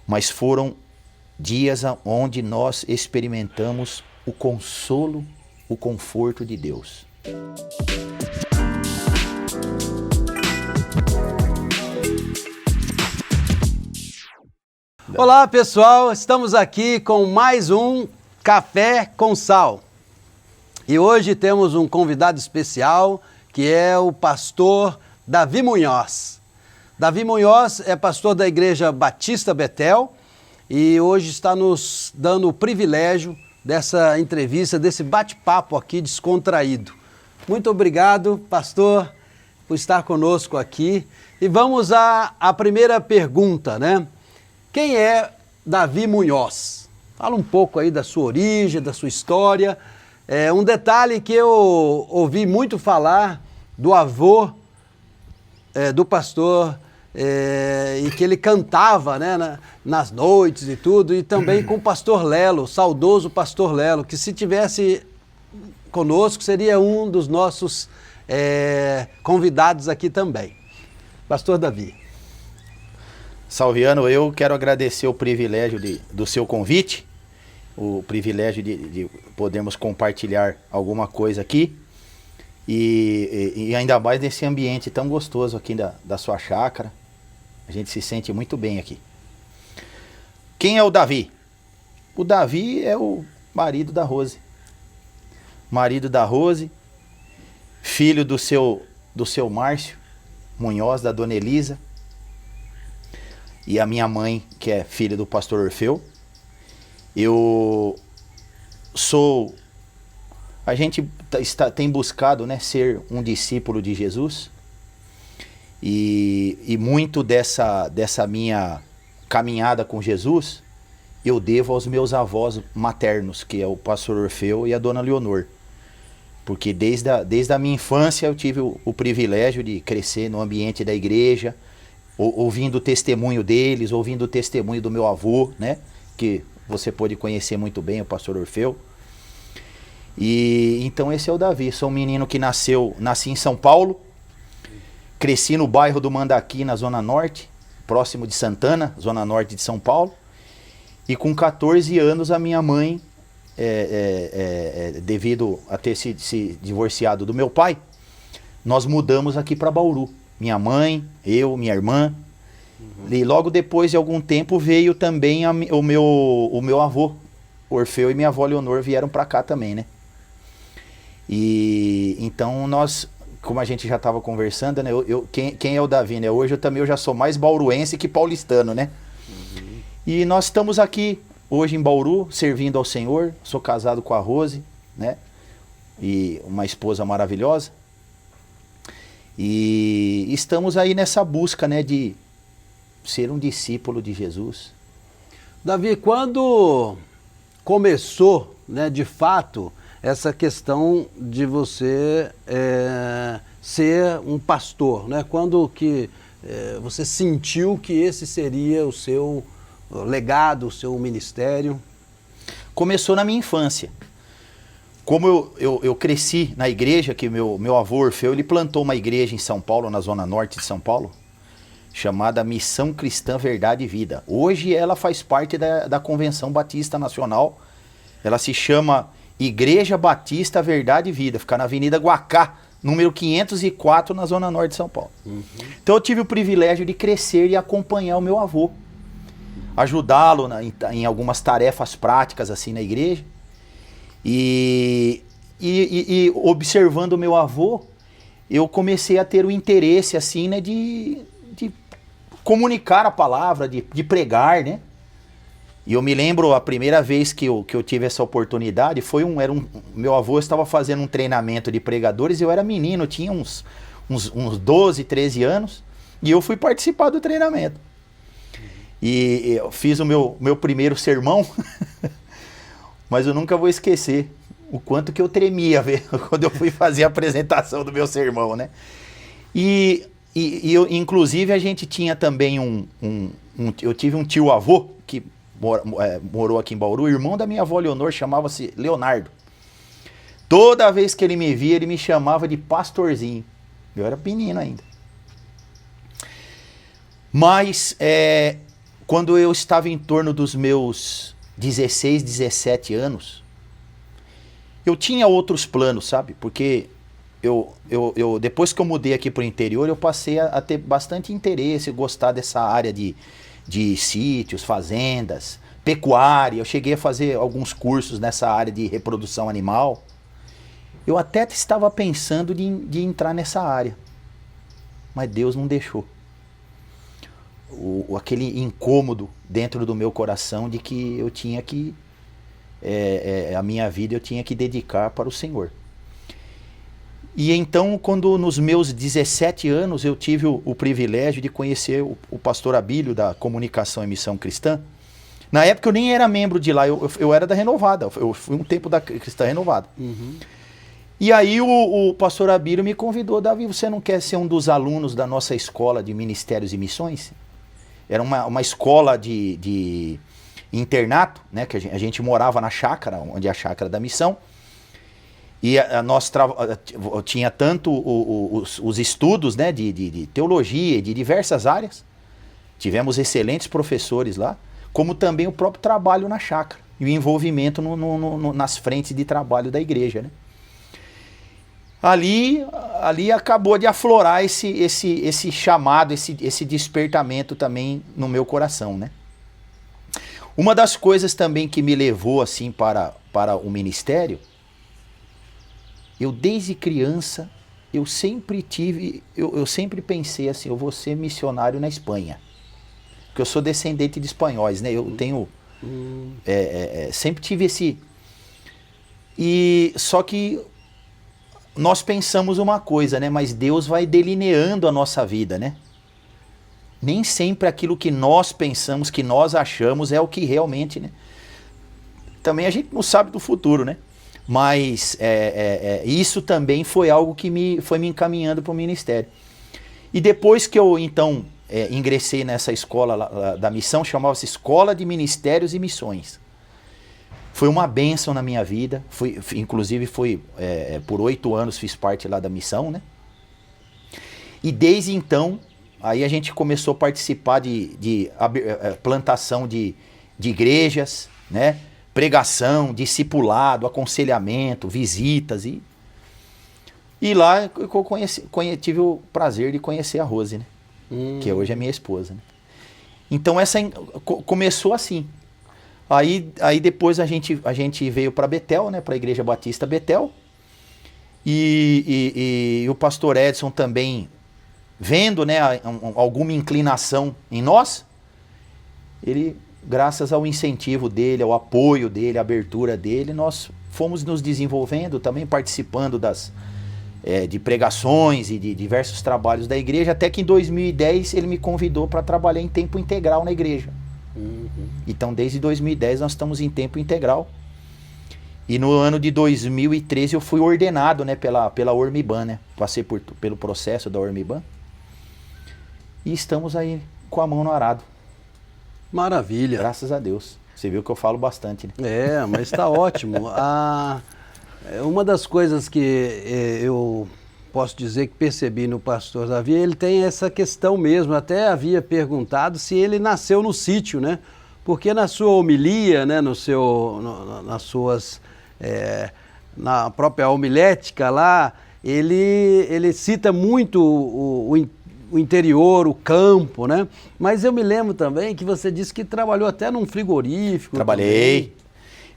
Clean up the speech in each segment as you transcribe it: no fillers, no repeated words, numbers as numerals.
mas foram dias onde nós experimentamos o consolo, o conforto de Deus. Olá pessoal, estamos aqui com mais um Café com Sal. E hoje temos um convidado especial, que é o pastor Davi Munhoz. Davi Munhoz é pastor da Igreja Batista Betel e hoje está nos dando o privilégio dessa entrevista, desse bate-papo aqui descontraído. Muito obrigado, pastor, por estar conosco aqui. E vamos à primeira pergunta, né? Quem é Davi Munhoz? Fala um pouco aí da sua origem, da sua história. Um detalhe que eu ouvi muito falar do avô do pastor, e que ele cantava, né, nas noites e tudo, e também com o pastor Lelo, o saudoso pastor Lelo, que se tivesse conosco seria um dos nossos convidados aqui também. Pastor Davi. Salviano, eu quero agradecer o privilégio do seu convite, o privilégio de podermos compartilhar alguma coisa aqui e ainda mais nesse ambiente tão gostoso aqui da sua chácara. A gente se sente muito bem aqui. Quem é o Davi? O Davi é o marido da Rose. Marido da Rose, filho do seu Márcio Munhoz, da dona Elisa. E a minha mãe, que é filha do pastor Orfeu. A gente tem buscado, né, ser um discípulo de Jesus. E muito dessa minha caminhada com Jesus, eu devo aos meus avós maternos, que é o pastor Orfeu e a dona Leonor. Porque desde a minha infância eu tive o privilégio de crescer no ambiente da igreja, ouvindo o testemunho deles, ouvindo o testemunho do meu avô, né? Que você pôde conhecer muito bem, o pastor Orfeu. E então esse é o Davi. Sou um menino que nasci em São Paulo, cresci no bairro do Mandaqui, na Zona Norte, próximo de Santana, Zona Norte de São Paulo. E com 14 anos a minha mãe, devido a ter se divorciado do meu pai, nós mudamos aqui para Bauru. Minha mãe, eu, minha irmã. E logo depois de algum tempo veio também o meu avô, Orfeu, e minha avó Leonor vieram para cá também, né? E então nós, como a gente já estava conversando, né? Quem é o Davi, né? Hoje eu já sou mais bauruense que paulistano, né? E nós estamos aqui hoje em Bauru, servindo ao Senhor. Sou casado com a Rose, né? E uma esposa maravilhosa. E estamos aí nessa busca, né, de ser um discípulo de Jesus. Davi, quando começou, né, de fato, essa questão de você ser um pastor, né? Quando que você sentiu que esse seria o seu legado, o seu ministério? Começou na minha infância. Como eu cresci na igreja, que meu avô Orfeu, ele plantou uma igreja em São Paulo, na Zona Norte de São Paulo, chamada Missão Cristã Verdade e Vida. Hoje ela faz parte da Convenção Batista Nacional. Ela se chama Igreja Batista Verdade e Vida. Fica na Avenida Guacá, número 504, na Zona Norte de São Paulo. Então eu tive o privilégio de crescer e acompanhar o meu avô. Ajudá-lo em algumas tarefas práticas assim na igreja. E observando o meu avô, eu comecei a ter o interesse assim, né, de comunicar a palavra, de pregar, né? E eu me lembro a primeira vez que eu tive essa oportunidade, meu avô estava fazendo um treinamento de pregadores, eu era menino, tinha uns 12, 13 anos, e eu fui participar do treinamento. E eu fiz o meu primeiro sermão, mas eu nunca vou esquecer o quanto que eu tremia quando eu fui fazer a apresentação do meu sermão, né? E inclusive a gente tinha também eu tive um tio-avô que morou aqui em Bauru, o irmão da minha avó Leonor, chamava-se Leonardo. Toda vez que ele me via, ele me chamava de pastorzinho. Eu era menino ainda. Mas quando eu estava em torno dos meus 16, 17 anos, eu tinha outros planos, sabe? Porque depois que eu mudei aqui para o interior, eu passei a ter bastante interesse, gostar dessa área de sítios, fazendas, pecuária. Eu cheguei a fazer alguns cursos nessa área de reprodução animal. Eu até estava pensando de entrar nessa área, mas Deus não deixou. Aquele incômodo dentro do meu coração de que eu tinha que, a minha vida eu tinha que dedicar para o Senhor. E então, quando nos meus 17 anos eu tive o privilégio de conhecer o pastor Abílio da Comunicação e Missão Cristã, na época eu nem era membro de lá, eu era da Renovada, eu fui um tempo da Cristã Renovada. Uhum. E aí o pastor Abílio me convidou: Davi, você não quer ser um dos alunos da nossa escola de Ministérios e Missões? Era uma escola de internato, né, que a gente morava na chácara, onde é a chácara da missão. E nós tinha tanto os estudos, né, de teologia e de diversas áreas. Tivemos excelentes professores lá, como também o próprio trabalho na chácara e o envolvimento nas frentes de trabalho da igreja, né? Ali acabou de aflorar esse chamado, esse despertamento também no meu coração, né? Uma das coisas também que me levou assim para o ministério, eu desde criança, eu sempre pensei assim, eu vou ser missionário na Espanha. Porque eu sou descendente de espanhóis, né? Eu tenho... sempre tive esse... Só que nós pensamos uma coisa, né? Mas Deus vai delineando a nossa vida, né? Nem sempre aquilo que nós pensamos, que nós achamos, é o que realmente, né? Também a gente não sabe do futuro, né? Mas isso também foi algo que foi me encaminhando para o ministério. E depois que eu, então, ingressei nessa escola da missão, chamava-se Escola de Ministérios e Missões. Foi uma bênção na minha vida. Inclusive, por 8 anos fiz parte lá da missão, né? E desde então, aí a gente começou a participar de plantação de igrejas, né? Pregação, discipulado, aconselhamento, visitas. E lá eu tive o prazer de conhecer a Rose, né? Que hoje é minha esposa, né? Então começou assim. Aí depois a gente veio para Betel, né? Para a Igreja Batista Betel. E o pastor Edson também, vendo, né, alguma inclinação em nós, ele... Graças ao incentivo dele, ao apoio dele, à abertura dele, nós fomos nos desenvolvendo, também participando de pregações e de diversos trabalhos da igreja, até que em 2010 ele me convidou para trabalhar em tempo integral na igreja. Uhum. Então, desde 2010 nós estamos em tempo integral. E no ano de 2013 eu fui ordenado, né, pela Ormiban, né? Passei pelo processo da Ormiban. E estamos aí com a mão no arado. Maravilha. Graças a Deus. Você viu que eu falo bastante, né? Mas está ótimo. Uma das coisas que eu posso dizer que percebi no pastor Davi, ele tem essa questão mesmo. Até havia perguntado se ele nasceu no sítio, né? Porque na sua homilia, né, na própria homilética lá, ele cita muito o interior, o campo, né? Mas eu me lembro também que você disse que trabalhou até num frigorífico. Trabalhei. Também.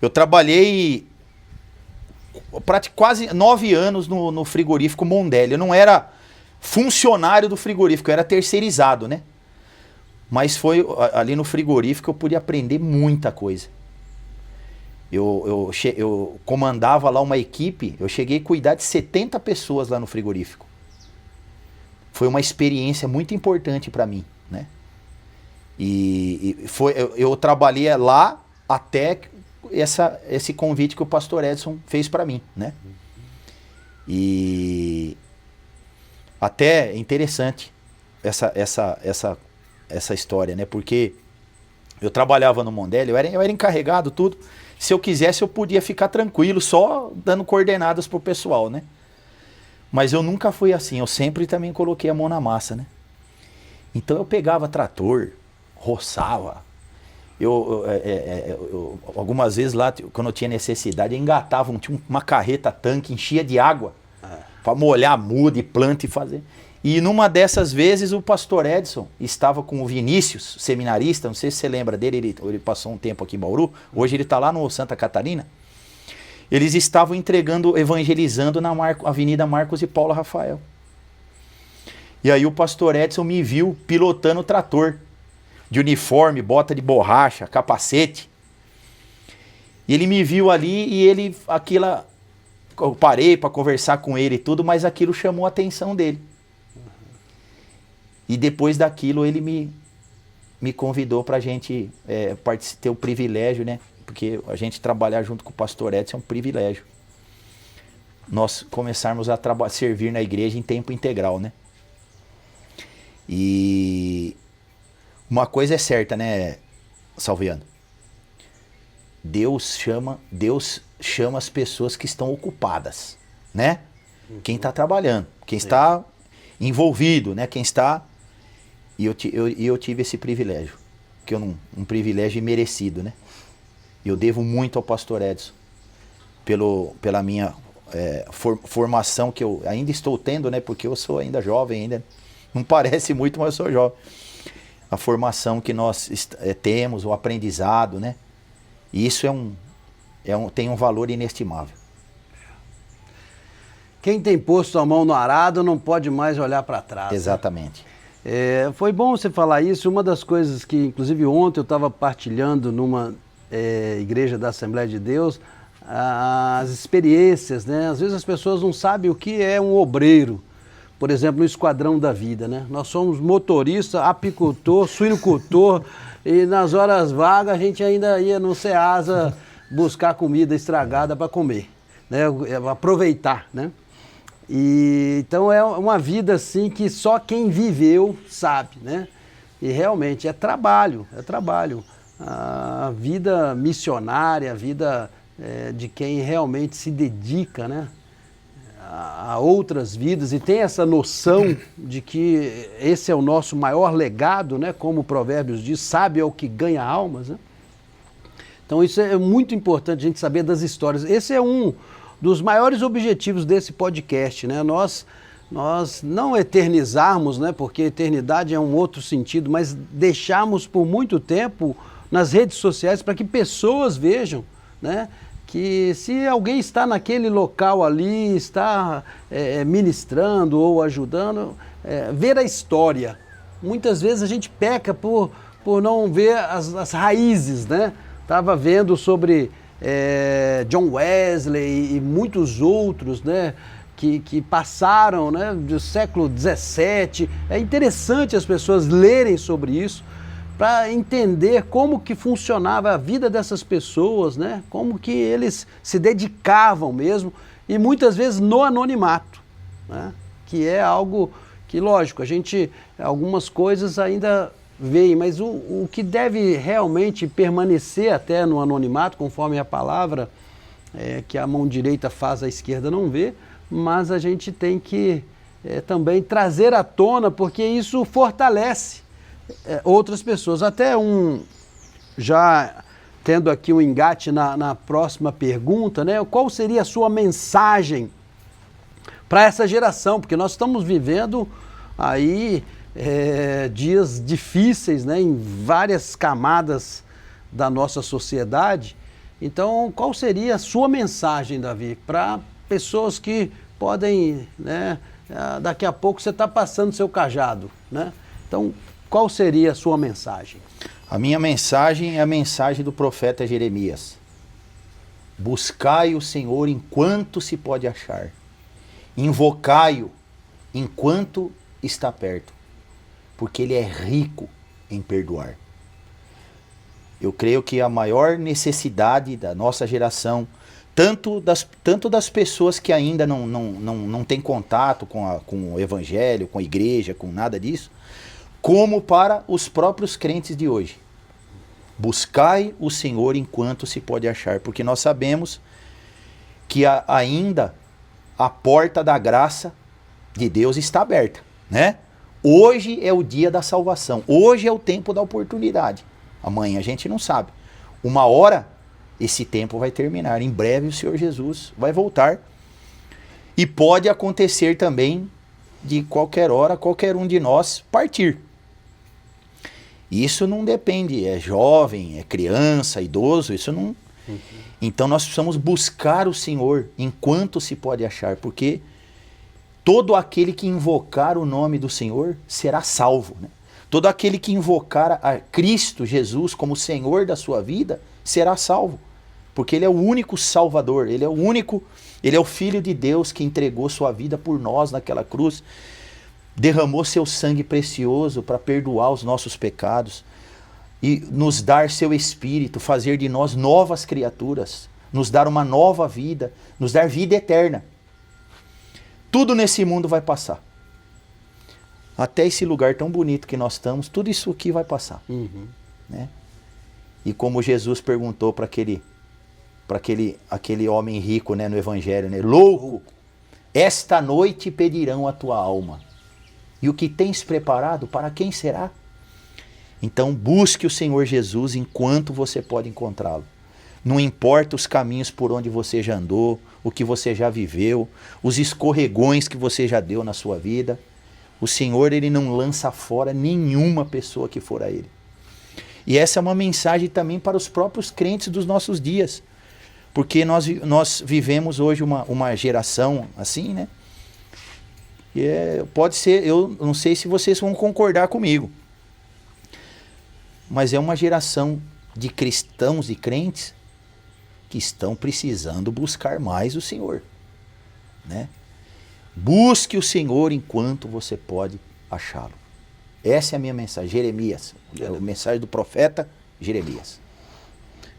Eu trabalhei quase 9 anos no frigorífico Mondelli. Eu não era funcionário do frigorífico, eu era terceirizado, né? Mas foi ali no frigorífico que eu pude aprender muita coisa. Eu comandava lá uma equipe, eu cheguei a cuidar de 70 pessoas lá no frigorífico. Foi uma experiência muito importante para mim, né? Eu trabalhei lá até esse convite que o pastor Edson fez para mim, né? E até é interessante essa história, né? Porque eu trabalhava no Mondelli, eu era encarregado, tudo. Se eu quisesse, eu podia ficar tranquilo, só dando coordenadas pro pessoal, né? Mas eu nunca fui assim, eu sempre também coloquei a mão na massa, né? Então eu pegava trator, roçava. Algumas vezes lá, quando eu tinha necessidade, eu engatava, tinha uma carreta tanque, enchia de água, para molhar a muda e planta e fazer. E numa dessas vezes o pastor Edson estava com o Vinícius, seminarista, não sei se você lembra dele, ele passou um tempo aqui em Bauru, hoje ele está lá no Santa Catarina. Eles estavam evangelizando na Avenida Marcos e Paula Rafael. E aí o pastor Edson me viu pilotando o trator, de uniforme, bota de borracha, capacete. E ele me viu ali e eu parei para conversar com ele e tudo, mas aquilo chamou a atenção dele. E depois daquilo ele me convidou para a gente ter o privilégio, né? Porque a gente trabalhar junto com o pastor Edson é um privilégio. Nós começarmos a servir na igreja em tempo integral, né? E uma coisa é certa, né, Salviano? Deus chama as pessoas que estão ocupadas, né? Quem está trabalhando, quem está envolvido, né? Quem está... E eu tive esse privilégio, que um privilégio imerecido, né? Eu devo muito ao pastor Edson, pela minha formação que eu ainda estou tendo, né? Porque eu sou ainda jovem, ainda não parece muito, mas eu sou jovem. A formação que nós temos, o aprendizado, né? E isso tem um valor inestimável. Quem tem posto a mão no arado não pode mais olhar para trás. Exatamente. Né? Foi bom você falar isso. Uma das coisas que, inclusive, ontem eu estava partilhando numa igreja da Assembleia de Deus, as experiências, né? Às vezes as pessoas não sabem o que é um obreiro. Por exemplo, no Esquadrão da Vida, né? Nós somos motorista, apicultor, suinocultor e nas horas vagas a gente ainda ia no Ceasa buscar comida estragada para comer, né? Aproveitar, né? E então é uma vida assim que só quem viveu sabe, né? E realmente é trabalho. A vida missionária, a vida de quem realmente se dedica, né? A outras vidas e tem essa noção de que esse é o nosso maior legado, né? Como o Provérbios diz, sábio é o que ganha almas, né? Então isso é muito importante a gente saber das histórias. Esse é um dos maiores objetivos desse podcast, né? Nós não eternizarmos, né? Porque eternidade é um outro sentido, mas deixarmos por muito tempo nas redes sociais para que pessoas vejam, né? Que se alguém está naquele local ali, está ministrando ou ajudando, ver a história. Muitas vezes a gente peca por não ver as raízes, né? Estava vendo sobre John Wesley e muitos outros, né? Que passaram, né, do século XVII. É interessante as pessoas lerem sobre isso, para entender como que funcionava a vida dessas pessoas, né? Como que eles se dedicavam mesmo, e muitas vezes no anonimato, né? Que é algo que, lógico, algumas coisas ainda veem, mas o que deve realmente permanecer até no anonimato, conforme a palavra, que a mão direita faz, a esquerda não vê, mas a gente tem que também trazer à tona, porque isso fortalece outras pessoas. Até já tendo aqui um engate na próxima pergunta, né? Qual seria a sua mensagem para essa geração? Porque nós estamos vivendo aí dias difíceis, né? Em várias camadas da nossa sociedade. Então, qual seria a sua mensagem, Davi, para pessoas que podem, né? Daqui a pouco você está passando seu cajado, né? Então, qual seria a sua mensagem? A minha mensagem é a mensagem do profeta Jeremias. Buscai o Senhor enquanto se pode achar. Invocai-o enquanto está perto. Porque Ele é rico em perdoar. Eu creio que a maior necessidade da nossa geração, tanto das pessoas que ainda não têm contato com o Evangelho, com a igreja, com nada disso, como para os próprios crentes de hoje. Buscai o Senhor enquanto se pode achar, porque nós sabemos que ainda a porta da graça de Deus está aberta, né? Hoje é o dia da salvação. Hoje é o tempo da oportunidade. Amanhã a gente não sabe. Uma hora, esse tempo vai terminar. Em breve o Senhor Jesus vai voltar. E pode acontecer também de qualquer hora, qualquer um de nós partir. Isso não depende, é jovem, é criança, idoso, isso não... Então nós precisamos buscar o Senhor enquanto se pode achar, porque todo aquele que invocar o nome do Senhor será salvo, né? Todo aquele que invocar a Cristo Jesus como Senhor da sua vida será salvo, porque Ele é o único Salvador, Ele é o Filho de Deus que entregou sua vida por nós naquela cruz, derramou seu sangue precioso para perdoar os nossos pecados e nos dar seu Espírito, fazer de nós novas criaturas, nos dar uma nova vida, nos dar vida eterna. Tudo nesse mundo vai passar. Até esse lugar tão bonito que nós estamos, tudo isso aqui vai passar. Né? E como Jesus perguntou para aquele homem rico, né, no Evangelho, né? Louco, esta noite pedirão a tua alma. E o que tens preparado, para quem será? Então busque o Senhor Jesus enquanto você pode encontrá-lo. Não importa os caminhos por onde você já andou, o que você já viveu, os escorregões que você já deu na sua vida. O Senhor, Ele não lança fora nenhuma pessoa que for a Ele. E essa é uma mensagem também para os próprios crentes dos nossos dias. Porque nós vivemos hoje uma geração assim, né? E pode ser, eu não sei se vocês vão concordar comigo, mas é uma geração de cristãos e crentes que estão precisando buscar mais o Senhor, né? Busque o Senhor enquanto você pode achá-lo. Essa é a minha mensagem, Jeremias, a mensagem do profeta Jeremias.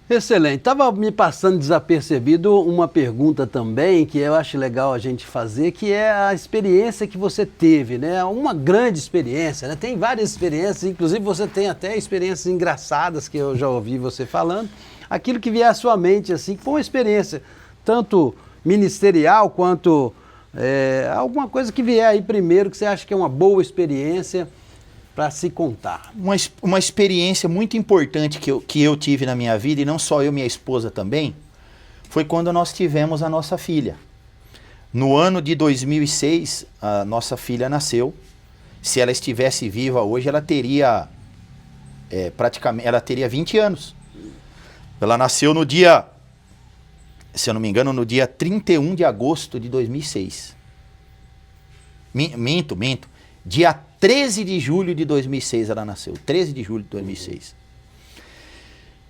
Excelente. Estava me passando desapercebido uma pergunta também que eu acho legal a gente fazer, que é a experiência que você teve, né? Uma grande experiência, né? Tem várias experiências, inclusive você tem até experiências engraçadas que eu já ouvi você falando. Aquilo que vier à sua mente, assim, que foi uma experiência tanto ministerial quanto alguma coisa que vier aí primeiro que você acha que é uma boa experiência para se contar. Uma experiência muito importante que eu tive na minha vida, e não só eu, minha esposa também, foi quando nós tivemos a nossa filha. No ano de 2006, a nossa filha nasceu. Se ela estivesse viva hoje, ela teria ela teria 20 anos. Ela nasceu no dia, se eu não me engano, no dia 31 de agosto de 2006. Minto. Dia 13 de julho de 2006 ela nasceu. 13 de julho de 2006.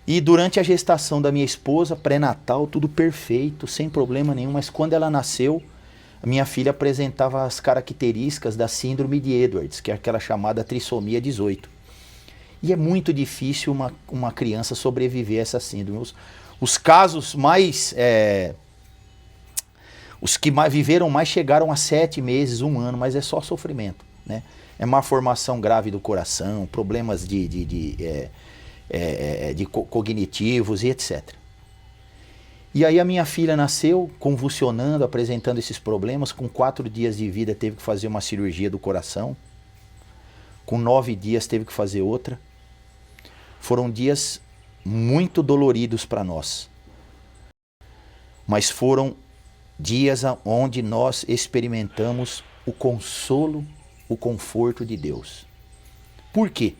E durante a gestação da minha esposa, pré-natal, tudo perfeito, sem problema nenhum. Mas quando ela nasceu, a minha filha apresentava as características da síndrome de Edwards, que é aquela chamada trissomia 18. E é muito difícil uma criança sobreviver a essa síndrome. Os casos mais... os que viveram mais chegaram a 7 meses, 1 ano, mas é só sofrimento, né? É má formação grave do coração, problemas cognitivos e etc. E aí a minha filha nasceu convulsionando, apresentando esses problemas. Com 4 dias de vida teve que fazer uma cirurgia do coração. Com 9 dias teve que fazer outra. Foram dias muito doloridos para nós. Mas foram dias onde nós experimentamos o consolo, o conforto de Deus. Por quê?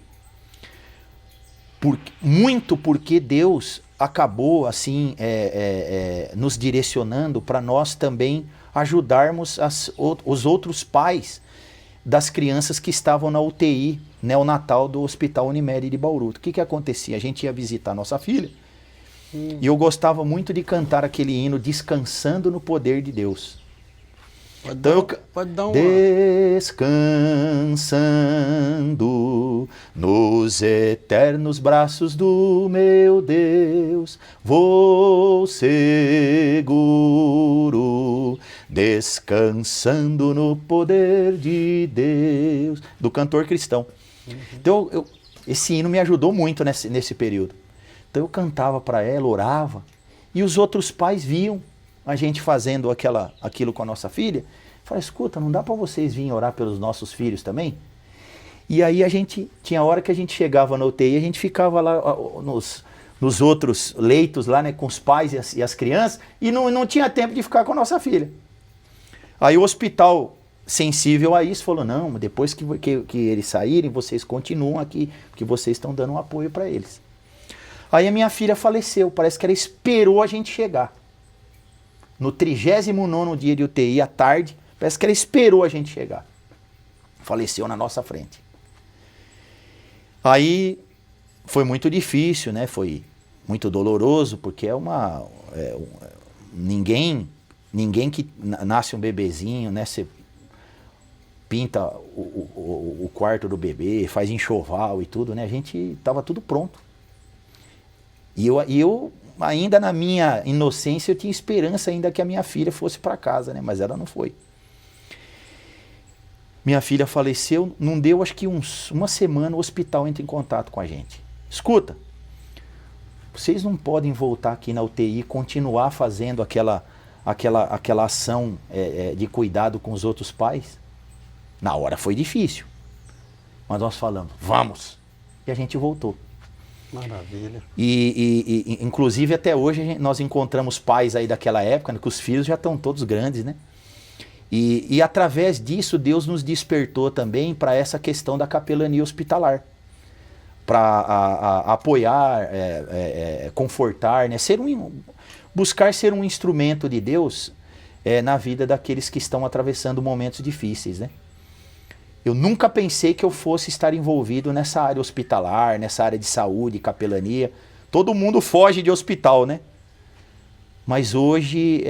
Muito porque Deus acabou assim nos direcionando para nós também ajudarmos os outros pais das crianças que estavam na UTI neonatal do Hospital Unimed de Bauru. O que acontecia? A gente ia visitar nossa filha e eu gostava muito de cantar aquele hino Descansando no Poder de Deus. Pode dar uma... Descansando nos eternos braços do meu Deus, vou seguro, descansando no poder de Deus. Do cantor cristão. Então, esse hino me ajudou muito nesse período. Então eu cantava para ela, orava, e os outros pais viam a gente fazendo aquilo com a nossa filha. Falei, escuta, não dá para vocês virem orar pelos nossos filhos também? E aí tinha hora que a gente chegava na UTI, a gente ficava lá nos outros leitos lá, né, com os pais e as crianças, e não tinha tempo de ficar com a nossa filha. Aí o hospital, sensível a isso, falou, não, depois que eles saírem, vocês continuam aqui, porque vocês estão dando um apoio para eles. Aí a minha filha faleceu, parece que ela esperou a gente chegar. No 39º dia de UTI, à tarde, parece que ela esperou a gente chegar. Faleceu na nossa frente. Aí foi muito difícil, né? Foi muito doloroso, porque ninguém que nasce um bebezinho, né? Você pinta o quarto do bebê, faz enxoval e tudo, né? A gente tava tudo pronto. E eu ainda na minha inocência, eu tinha esperança ainda que a minha filha fosse para casa, né? Mas ela não foi. Minha filha faleceu, não deu acho que uma semana o hospital entra em contato com a gente. Escuta, vocês não podem voltar aqui na UTI e continuar fazendo aquela ação de cuidado com os outros pais? Na hora foi difícil, mas nós falamos, vamos. E a gente voltou. Maravilha. E inclusive até hoje nós encontramos pais aí daquela época, né, que os filhos já estão todos grandes, né? E através disso Deus nos despertou também para essa questão da capelania hospitalar. Para apoiar, confortar, né? Buscar ser um instrumento de Deus na vida daqueles que estão atravessando momentos difíceis, né? Eu nunca pensei que eu fosse estar envolvido nessa área hospitalar, nessa área de saúde, capelania. Todo mundo foge de hospital, né? Mas hoje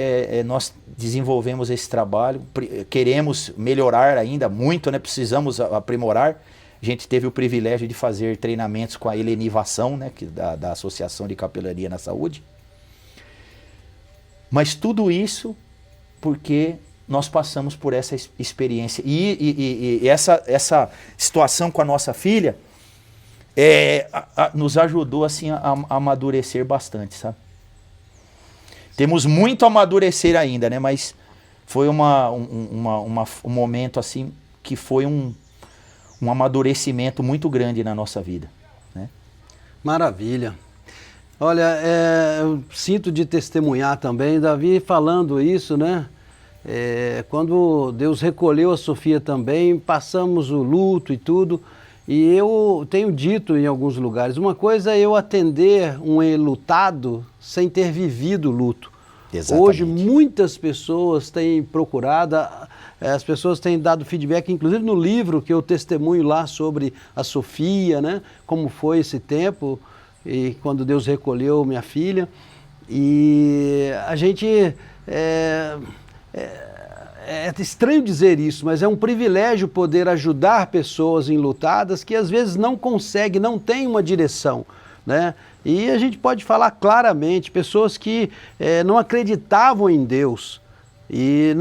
nós desenvolvemos esse trabalho, queremos melhorar ainda muito, né? Precisamos aprimorar. A gente teve o privilégio de fazer treinamentos com a Helenivação, né? Da Associação de Capelania na Saúde. Mas tudo isso porque nós passamos por essa experiência. E essa situação com a nossa filha nos ajudou assim, a amadurecer bastante, sabe? Temos muito a amadurecer ainda, né? Mas foi um momento assim que foi um amadurecimento muito grande na nossa vida, né? Maravilha. Olha, eu sinto de testemunhar também, Davi falando isso, né? Quando Deus recolheu a Sofia também, passamos o luto e tudo, e eu tenho dito em alguns lugares, uma coisa é eu atender um enlutado sem ter vivido o luto. Exatamente. Hoje muitas pessoas têm procurado, as pessoas têm dado feedback, inclusive no livro que eu testemunho lá sobre a Sofia, né? Como foi esse tempo, e quando Deus recolheu minha filha, e a gente... É estranho dizer isso, mas é um privilégio poder ajudar pessoas enlutadas que às vezes não conseguem, não têm uma direção, né? E a gente pode falar claramente, pessoas que não acreditavam em Deus, e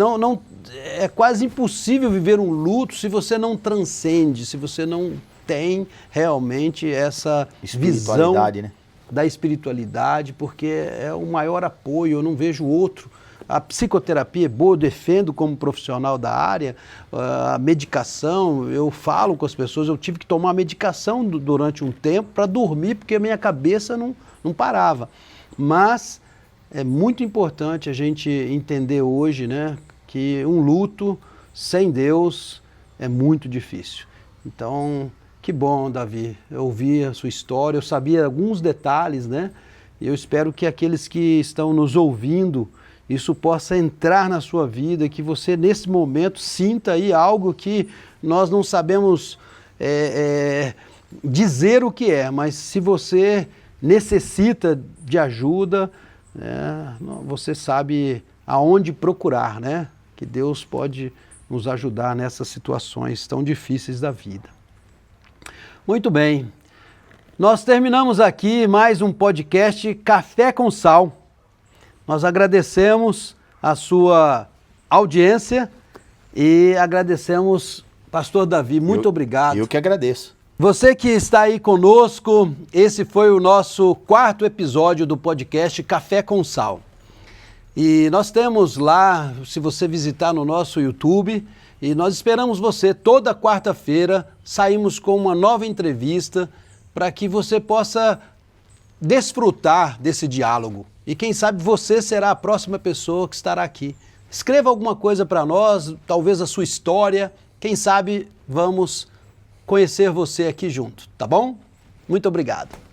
é quase impossível viver um luto se você não transcende, se você não tem realmente essa visão, né, da espiritualidade, porque é o maior apoio, eu não vejo outro. A psicoterapia é boa, eu defendo como profissional da área, a medicação, eu falo com as pessoas, eu tive que tomar medicação durante um tempo para dormir, porque a minha cabeça não parava. Mas é muito importante a gente entender hoje, né, que um luto sem Deus é muito difícil. Então, que bom, Davi, eu ouvi a sua história, eu sabia alguns detalhes, né, e eu espero que aqueles que estão nos ouvindo, isso possa entrar na sua vida e que você, nesse momento, sinta aí algo que nós não sabemos dizer o que é, mas se você necessita de ajuda, você sabe aonde procurar, né? Que Deus pode nos ajudar nessas situações tão difíceis da vida. Muito bem, nós terminamos aqui mais um podcast Café com Sal. Nós agradecemos a sua audiência e agradecemos, Pastor Davi, muito obrigado. Eu que agradeço. Você que está aí conosco, esse foi o nosso 4º episódio do podcast Café com Sal. E nós temos lá, se você visitar no nosso YouTube, E nós esperamos você toda quarta-feira, saímos com uma nova entrevista para que você possa desfrutar desse diálogo. E quem sabe você será a próxima pessoa que estará aqui. Escreva alguma coisa para nós, talvez a sua história. Quem sabe vamos conhecer você aqui junto, tá bom? Muito obrigado.